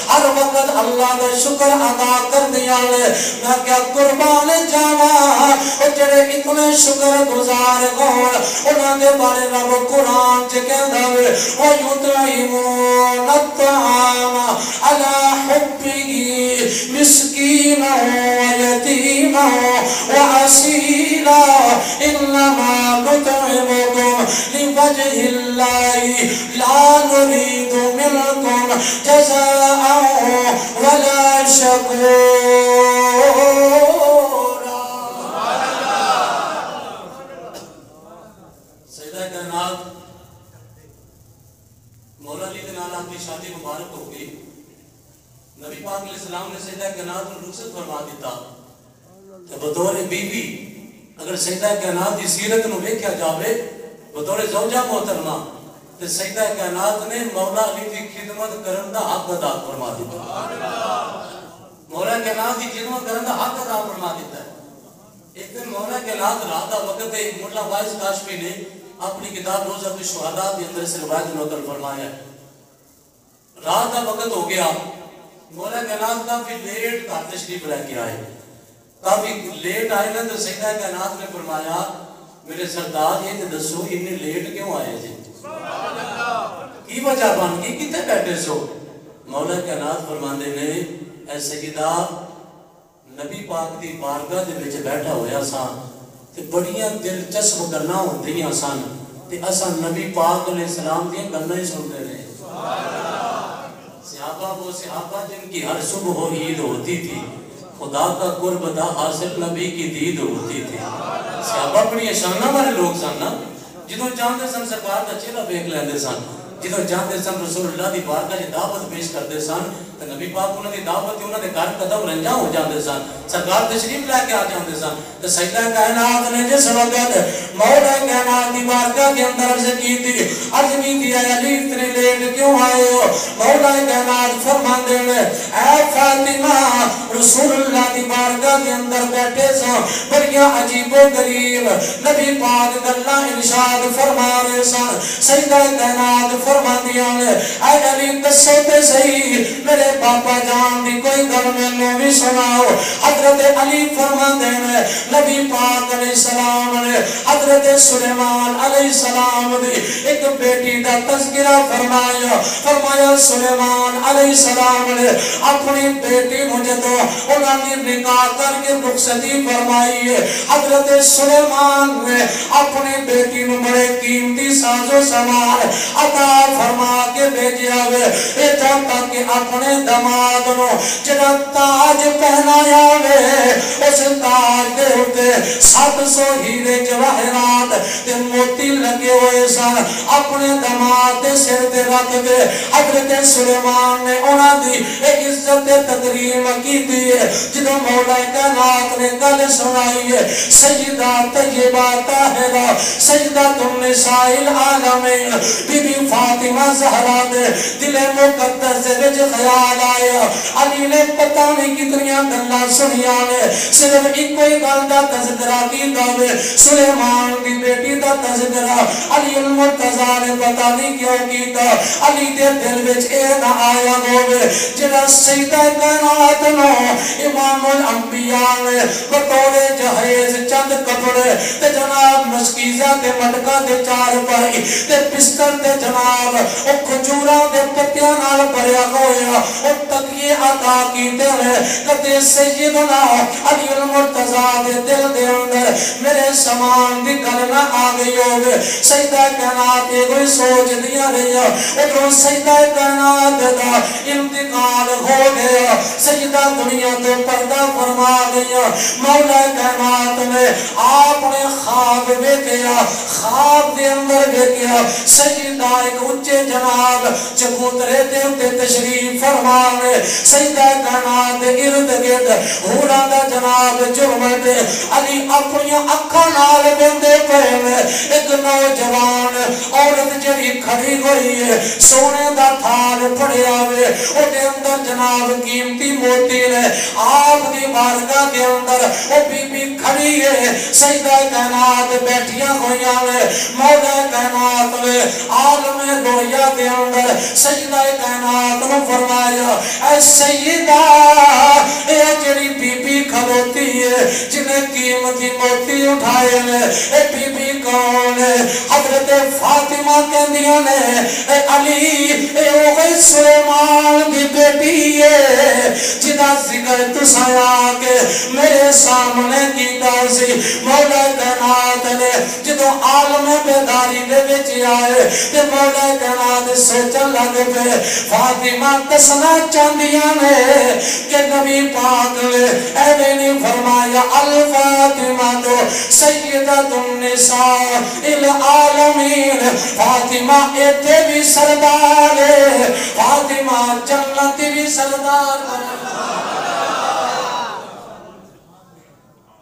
ہر وقت اللہ دا شکر ادا کر دیا لے میں کیا قربان جاوا وہ جڑے اتنے شکر گزار گون انہاں دے بارے رب قرآن چ کہندا وے وَيُطْعِمُونَ الطَّعَامَ عَلَى حُبِّهِ مِسْكِينًا وَيَتِيمًا وَأَسِيرًا إِنَّمَا نُطْعِمُكُمْ لِوَجْهِ اللَّهِ لَا نُرِيدُ مِنكُمْ جَزَاءً وَلَا شَكُورًا سیدہ کائنات مولا علی دنالہ کی شادی مبارک ہو گئی نبی پاک علیہ السلام نے سیدہ کائنات کو رخصت فرما دیتا کہ بطور بی بی اگر سیدہ کائنات کی سیرت نو ویکھیا جاوے بطور زوجہ محترمہ تے سیدہ کائنات نے مولا علی کی خدمت کرن دا حق ادا فرما دیتا مولا کائنات کی خدمت کرن دا حق ادا فرما دیتا ہے ایک دن مولا کائنات رات دا وقت ہے مولا وائس کاشفی نے اپنی کتاب روزہ الشہداء کے اندر سے روایت نقل فرمایا رات دا وقت ہو گیا مولا کائنات کافی لیٹ گھر تشریف لے کے آئے کافی لیٹ آئے نا تو سیدہ کائنات نے فرمایا میرے سردار یہ دسو اتنے لیٹ کیوں آئے جی کی وجہ بن گئی کتنے بیٹھے سو مولا کائنات فرماندے نے اے سیدہ نبی پاک دی بارگاہ دے وچ بیٹھا ہویا سا تے بڑیاں دلچسپ گلاں ہوندیاں سن تے اساں نبی پاک علیہ السلام دی گلاں ہی سنتے رہے صحابہ وہ صحابہ جن کی ہر صبح عید ہوتی تھی خدا کا قرب دا حاصل نبی کی دید ہوتی تھی صحابہ بڑی شانہ والے لوگ سن نا جدوں جانتے سن سرکار دا چہرہ دیکھ لیندے سن جدوں جانتے سن رسول اللہ دی بارگاہ دی دعوت پیش کرتے سن تے نبی پاک انہاں دی دعوت تے انہاں دے گھر قدم رنجا ہو جاندے سن سرکار تشریف لے کے آ جاندے سن تے سیدہ کائنات نے جس وقت مولا کائنات دی بارگاہ کے اندر عرض کی تھی اے علی اتنے لیٹ کیوں آئے ہو مولا کائنات فرماندے نے اے فاطمہ رسول اللہ دی بارگاہ کے اندر بیٹھے سن بڑیاں عجیب و غریب نبی پاک گلاں ارشاد فرما رہے سن سیدہ کائنات فرماندیاں نے اے علی دسو تے صحیح میرے باپا جان دی کوئی گل مینوں بھی سناؤ حضرت علی فرماندے نے نبی پاک علیہ السلام نے حضرت سلیمان علیہ السلام دی ایک بیٹی دا تذکرہ فرمایا سلیمان علیہ السلام نے اپنی بیٹی مجھے تو انہاں کی نکاح کر کے رخصتی فرمائی ہے حضرت سلیمان نے اپنی بیٹی نو بڑے قیمتی ساز و سامان عطا فرما کے بھیجیا ہوئے اے چاہتا کہ اپنے دماد نو جڑا تاج پہنایا ہوئے اس تاج دے ہوتے 700 ہیرے جواہرات تے موتی لگے ہوئے سن اپنے دماد دے سر تے رکھ دے حضرت سلیمان نے انہاں دی ایک عزت تکریم کی دی جدوں مولا کائنات نے گل سنائی ہے سیدہ طیبہ طاہرہ سیدۃ النساء العالمین بی بی فاطمہ زہرا دے دل مقدس دے وچ خیال آیا علی نے پتہ نہیں کتنیاں گلاں سنیاں نے صرف ایک کوئی گل دا تذکرہ کیتا وے سلیمان دی بیٹی دا تذکرہ علی المرتضی نے پتہ نہیں کیوں کیتا علی دے دل وچ اے نہ آیا ہوے جڑا سیدہ کائنات نو امام الانبیاء نے بطور جہیز چند کپڑے تے جناب مشکیزہ تے مٹکا تے چار پائی تے بستر تے جناب او کھجوراں دے پتیاں نال بھریا ہویا او تکیے عطا کیتے ہیں کتے سیدنا علی المرتضی دے دل دے اندر میرے سامان دی گل نہ آ گئی ہوے سیدہ کائنات کوئی سوچ دیا رہی ادھروں سیدہ کائنات دا انتقال ہو گیا سیدہ دنیا تو پردہ فرما گیا مولا کائنات نے آپ نے خواب دیکھا خواب دے اندر دیکھا سیدہ ایک اونچے جناب چبوترے دے اتے تشریف فرمانے سیدہ کائنات ارد گرد ہورا دا جناب جرمت علی اپنی اکھا نال بندے پہنے ایک نوجوان عورت جڑی کھڑی ہوئی ہے سونے دا تھال پڑیا ہوئے او دے اندر جناب قیمتی موتی نے آپ دی بارگاہ کے اندر او بی بی کھڑی ہے سیدہ کائنات بیٹھیاں ہویاں نے مولا کائنات نے عالم رویا کے اندر سیدہ کائنات نے فرمایا اے سیدہ اے جڑی بی بی کھڑوتی ہے جنہیں قیمتی موتی اٹھائے نے اے بی بی کون ہے حضرت فاطمہ کہندیاں نے اے علی اے اوہی سلیمان دی بیٹی ہے جدا ذکر تسایا کہ میرے سامنے کیتا سی مولا کائنات نے جدو عالم بیداری دے وچ آئے تے مولا کائنات سوچن لگ پے فاطمہ دسنا چاندیاں نے کہ نبی پاک نے ایویں نہیں فرمایا الفاطمہ تو سیدۃ النساء العالمین فاطمہ ایتھے بھی سردار ہے فاطمہ جنت بھی سردار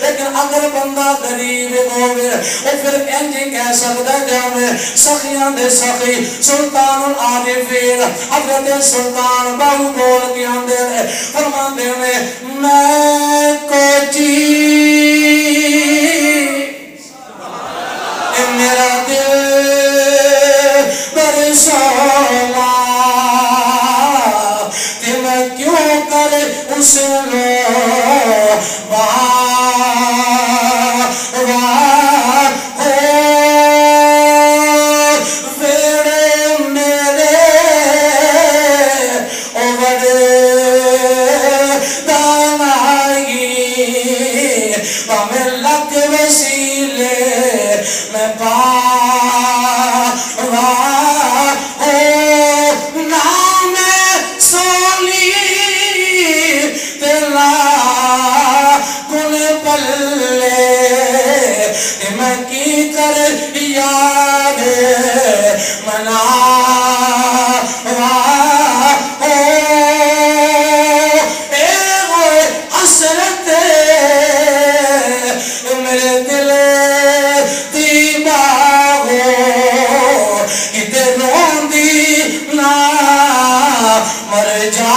لیکن اگر بندہ غریب ہوئے وہ پھر انجی کہہ سکتا جاوے سخیاں دے سخی سلطان العارفین حضرت سلطان باہو بول کے آندے نے فرما دے میں کو میرا دل برسولا کہ میں کیوں کر اس لو ویڑے میرے اوڑے دانائی ہمیں لگ وسیلے میں نام سولی تلا گل پلے میں کی کر یاد منا حسرت میرے دل مر جا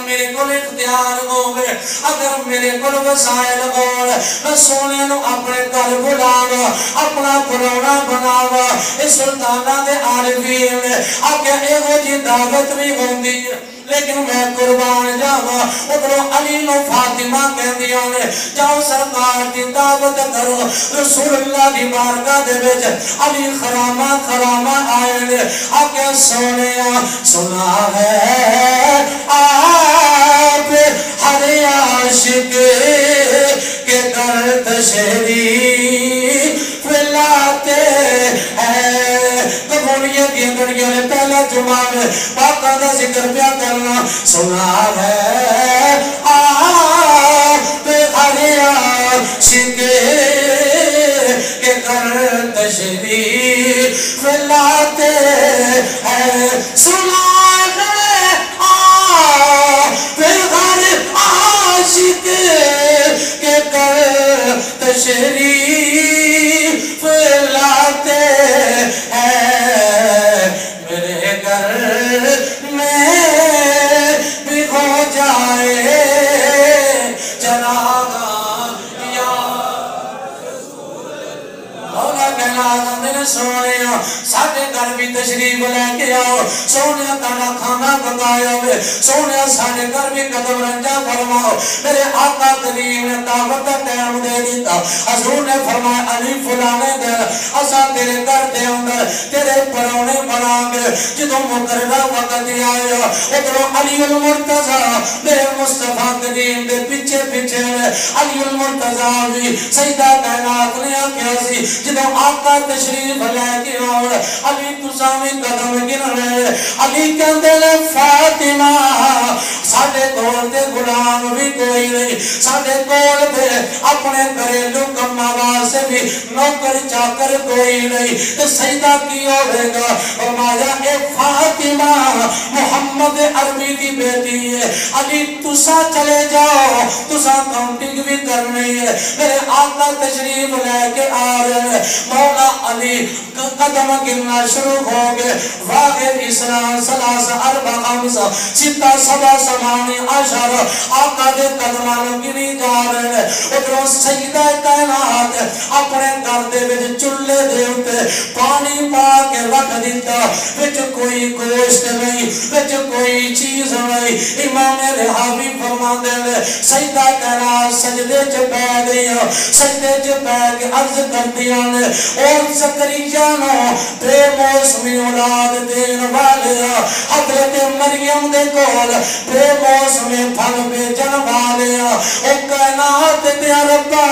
میرے کو اختیار ہوگے اگر میرے کو وسائل ہوگے میں سونے نو اپنے گھر بلاوا اپنا پرونا بناوا اس سلطانہ دے عارفین نے آگے ایگو جی دعوت بھی ہوندی ہے لیکن میں قربان جاوا ادھروں علی نو فاطمہ کہہ دیا نے جاؤ سرکار دی دعوت کرو رسول اللہ دی بارگاہ دے وچ علی خرامہ آئے نے آگے سونے سنا ہے آپ ہر عاشق کے در تشریف لاتے ہیں قبولیت یہ دنیا نے پہلا جمعہ میں باقاعدہ ذکر پیا کرنا سنا ہے آپ ہر عاشق کے در تشریف لاتے ہیں سنا ہے آپ ہر عاشق کے در تشریف لاتے ہیں میرے گھر میں بھی ہو جائے جنازہ یا مولا کہنا میرے سونے ساڑھے گھر بھی تشریف لے کے آؤ سونے تانا کھانا پکایا ہوئے سونے ساڑھے گھر بھی قدم رنجا فرماؤ میرے آقا کریم نے دعوت ٹائم دے دیتا حضور نے فرمایا علی فلانے دے اسا تیرے گھر دے اندر تیرے پرونے بنا گے جدوں مقررہ وقت آیا ادھروں علی المرتضی میرے مصطفیٰ کریم دے پیچھے پیچھے علی المرتضی بھی سیدہ کائنات نے آکھیا سی جدوں آقا تشریف لے کے آؤ علی تسامی قدم گن رہے علی کہندے نے فاطمہ ساڑھے کول تے غلام بھی کوئی نہیں ساڑھے کول تے اپنے گھریلو کما واسطے بھی نوکر چاکر کوئی نہیں تے سیدہ کی ہوئے گا فرمایا اے فاطمہ محمد عربی دی بیٹی ہے علی تسا چلے جاؤ تسا کاؤنٹنگ بھی کرنی ہے میرے آقا تشریف لے کے آ رہے ہیں مولا علی قدم گرنا شروع ہو گئے واحد اسلام سلاس اربع خمس ستہ سبع ثمانی عشر آقا دے قدمان گری جا رہے ہیں ادھروں سیدہ کائنات اپنے گھر دے وچ چولہے دے اوتے پانی پا کے رکھ دیتا وچ کوئی گوشت نہیں وچ کوئی چیز نہیں امام رحابی فرماندے نے سیدہ کائنات سجدے چ پے گئی سجدے چ پے کے عرض کردیاں نے اور زکریا نو بے موسمی اولاد دین والے حضرت مریم دے کول بے موسمی پھل بیچن والے او کائنات دے ربا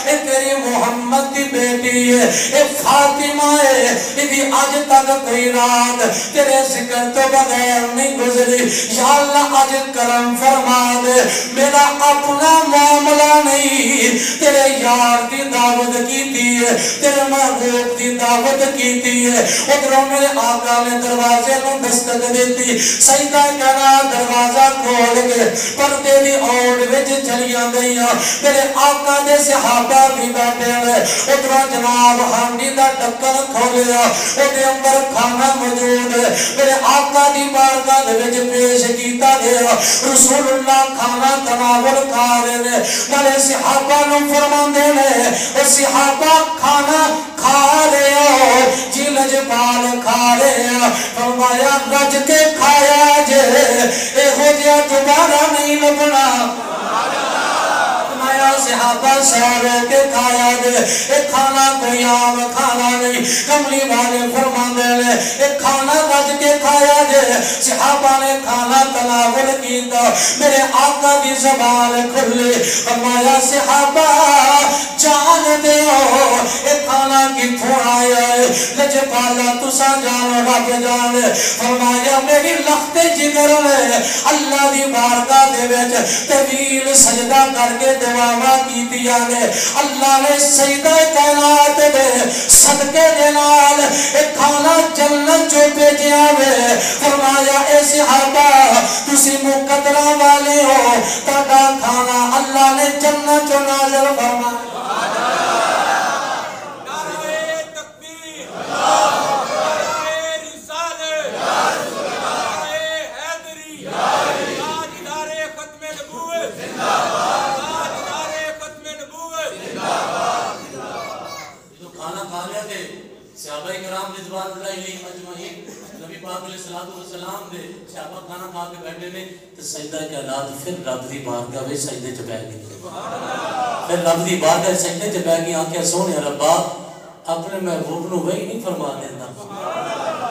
اے تیری محمد دی بیٹی ہے اے فاطمہ ہے اے اج تک کوئی رات تیرے ذکر تو بغیر نہیں گزری یا اللہ اج کرم فرما دے میرا اپنا معاملہ نہیں تیرے یار دی دعوت کی دی ہے تیرے محبوب دی دعوت کیتی ہے ادھروں میرے آقا نے دروازے میں دستک دیتی سیدہ کہنا دروازہ کھول کے پردے دی اوڑ وچ چلیاں گئیاں میرے آقا دے صحابہ بھی بیٹھے ہوئے ادھروں جناب ہانڈی دا ڈکن کھولیا اودے اندر کھانا موجود ہے میرے آقا دی بارگاہ دے وچ پیش کیتا گیا رسول اللہ کھانا تناول کھا رہے ہیں نالے صحابہ نو فرماندے نے اے صحابہ کھانا کھا رہے ہو جی لجپال کھا رہے ہیں فرمایا رج کے کھایا جے اے ہو جیا دوبارہ نہیں لبنا صحابہ سارے کے کھایا دے ایک کھانا کوئی عام کھانا نہیں کملی والے فرماندے نے ایک کھانا رج کے کھایا دے صحابہ نے کھانا تناول کیتا میرے آقا دی زبان کھلی فرمایا صحابہ جان دے ہو ایک کھانا کتھوں آیا ہے لجپالا تسا جانو رب جانے فرمایا میری لخت جگر میں اللہ دی بارگاہ دے وچ طویل سجدہ کر کے دعا کی دیا نے اللہ نے سیدہ کائنات دے صدقے دے نال ایک کھانا جنت جو بھیجیا ہے فرمایا اے صحابہ تسی مقدرہ والے ہو تاکہ کھانا اللہ نے جنت جو نازل فرمایا صحابہ کرام رضوان اللہ علیہ اجمعین نبی پاک علیہ السلام دے صحابہ کھانا کھا کے بیٹھے نے تو سجدہ کائنات پھر رب دی بارگاہ وچ سجدے چ بیٹھ گئے پھر رب دی بارگاہ سجدے چ بیٹھ گئے آکھیا سونے ربا اپنے محبوب نو وہی نہیں فرما دینا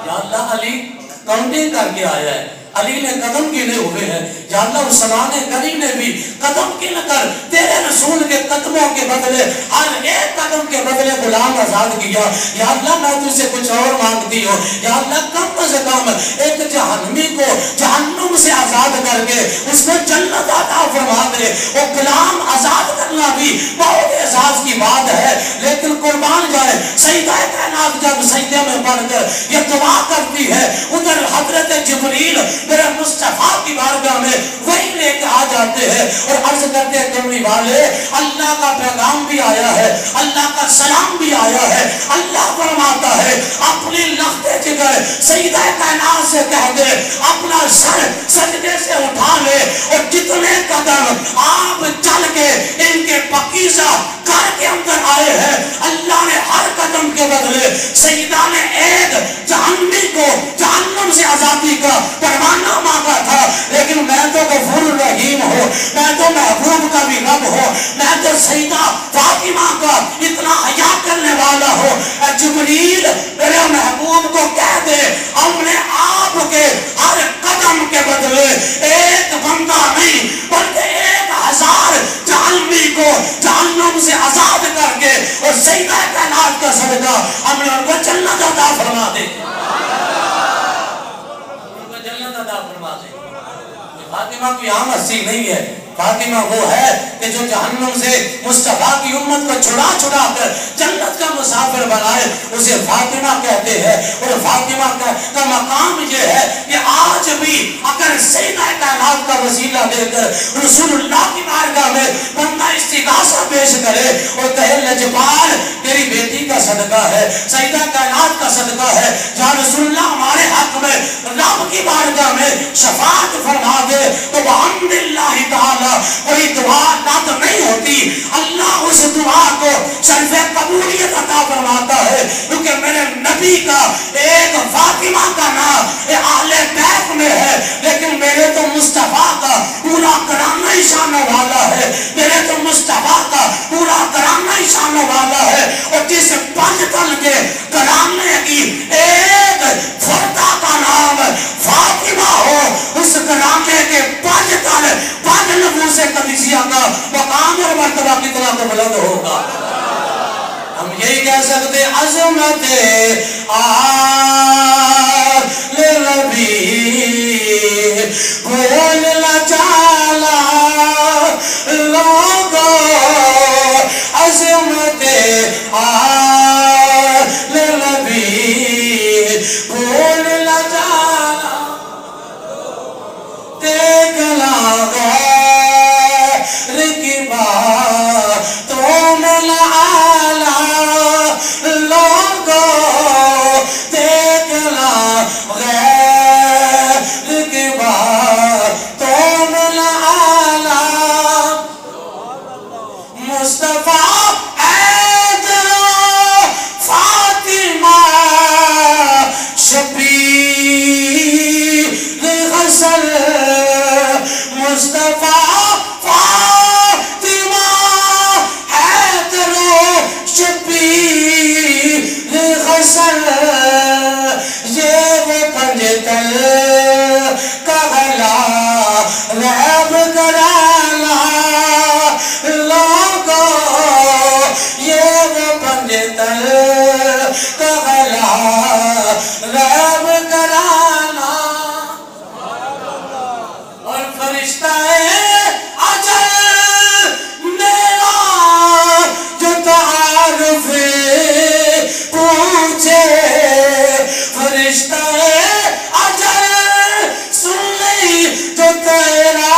یا اللہ علی کاؤنٹنگ کر کے آیا ہے علی نے قدم گنے ہوئے ہیں یا اللہ عثمان غنی نے بھی قدم گن کر تیرے رسول کے قدموں کے بدلے ہر ایک قدم کے بدلے غلام آزاد کیا یا اللہ میں تجھ سے کچھ اور مانگتی ہوں یا اللہ کم از کم ایک جہنمی کو جہنم سے آزاد کر کے اس کو جنت عطا فرما دے وہ غلام آزاد کرنا بھی بہت اعزاز کی بات ہے لیکن قربان جائے سیدہ کائنات جب سجدے میں پڑھ کر یہ دعا کرتی ہے ادھر حضرت جبریل میرے مصطفیٰ کی بارگاہ میں وہی لے کے آ جاتے ہیں اور عرض کرتے ہیں کملی والے اللہ کا پیغام بھی آیا ہے اللہ کا سلام بھی آیا ہے اللہ فرماتا ہے اپنی لخت جگر سیدہ کائنات سے کہہ دے اپنا سر سجدے سے اٹھا لے اور جتنے قدم آپ چل کے ان کے پکیزہ گھر کے اندر آئے ہیں اللہ نے ہر قدم کے بدلے سیدہ نے ایک جہنمی کو جہنم سے آزادی کا پروانہ مانگا تھا لیکن میں تو غفور الرحیم ہوں میں تو محبوب کا بھی رب ہوں میں تو سیدہ فاطمہ کا اتنا حیا کرنے والا ہوں اے جبریل میرے محبوب کو کہہ دے اپنے آپ کے ہر قدم کے بدلے ایک بندہ نہیں بلکہ 1000 جہنمی کو جہنم سے آزاد کر کے اور سیدہ کائنات کا صدقہ ہم نے ان کو جنت عطا فرما دے ان کو جنت عطا فرما دے فاطمہ کوئی عام ہستی نہیں ہے فاطمہ وہ ہے کہ جو جہنم سے مصطفیٰ کی امت کو چھڑا کر جنت کا مسافر بنائے اسے فاطمہ کہتے ہیں اور فاطمہ کا مقام یہ ہے کہ آج بھی اگر سیدہ کائنات کا وسیلہ دے کر رسول اللہ کی بارگاہ میں بندہ استغاثہ پیش کرے اور کہے لجپال تیری بیٹی کا صدقہ ہے سیدہ کائنات کا صدقہ ہے یا رسول اللہ ہمارے حق میں رب کی بارگاہ میں شفاعت فرما دے تو بحمد اللہ تعالی کوئی دعا رد نہیں ہوتی اللہ اس دعا کو شرف قبولیت عطا فرماتا ہے کیونکہ میرے نبی کا ایک فاطمہ کا نام اہل بیت میں ہے لیکن میرے تو مصطفیٰ کا پورا گھرانہ ہی شان والا ہے میرے تو مصطفیٰ کا پورا گھرانہ ہی شان والا ہے اور جس پنج تل کے گھرانے کی ایک فردہ کا نام فاطمہ ہو اس گھرانے کے پنج تل پنج نفوس قدسیہ کا مقام اور مرتبہ کتنا تو بلند ہوگا ہم یہی کہہ سکتے عظمت آل نبی بولنا چالا لوگو عظمت آل کبھی بھول نہ جانا دیکھنا غیر کی باتوں میں لعالا لوگوں دیکھنا غیر کی باتوں میں لعالا مصطفیٰ حیدر فاطمہ شبیر غسل مصطفیٰ فاطمہ حیدر شبیر غسل یہ وہ پنجتل کا غلا رب کرانا لوگوں یہ وہ پنجتل کا غلا رب کرانا اور فرشتہ اجل میرا جو تعارف پوچھے فرشتہ اجل سن لی جو تیرا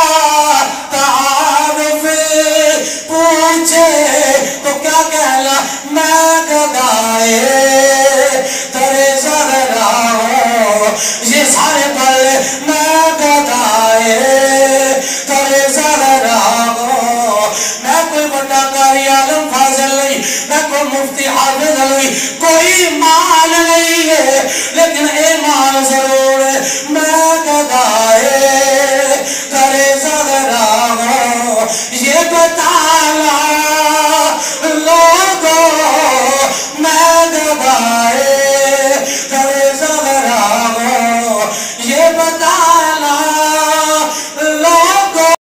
تعارف پوچھے تو کیا کہنا میں گدائے تیرے زہرا ہوں یہ سارے پل میں گدائے تیرے زہرا ہوں میں کوئی بڑا قاری عالم فاضل نہیں میں کوئی مفتی حافظ نہیں کوئی مال نہیں ہے لیکن ایمان ضرور ہے میں گدائے تیرے زہرا ہوں یہ بتانا لوگ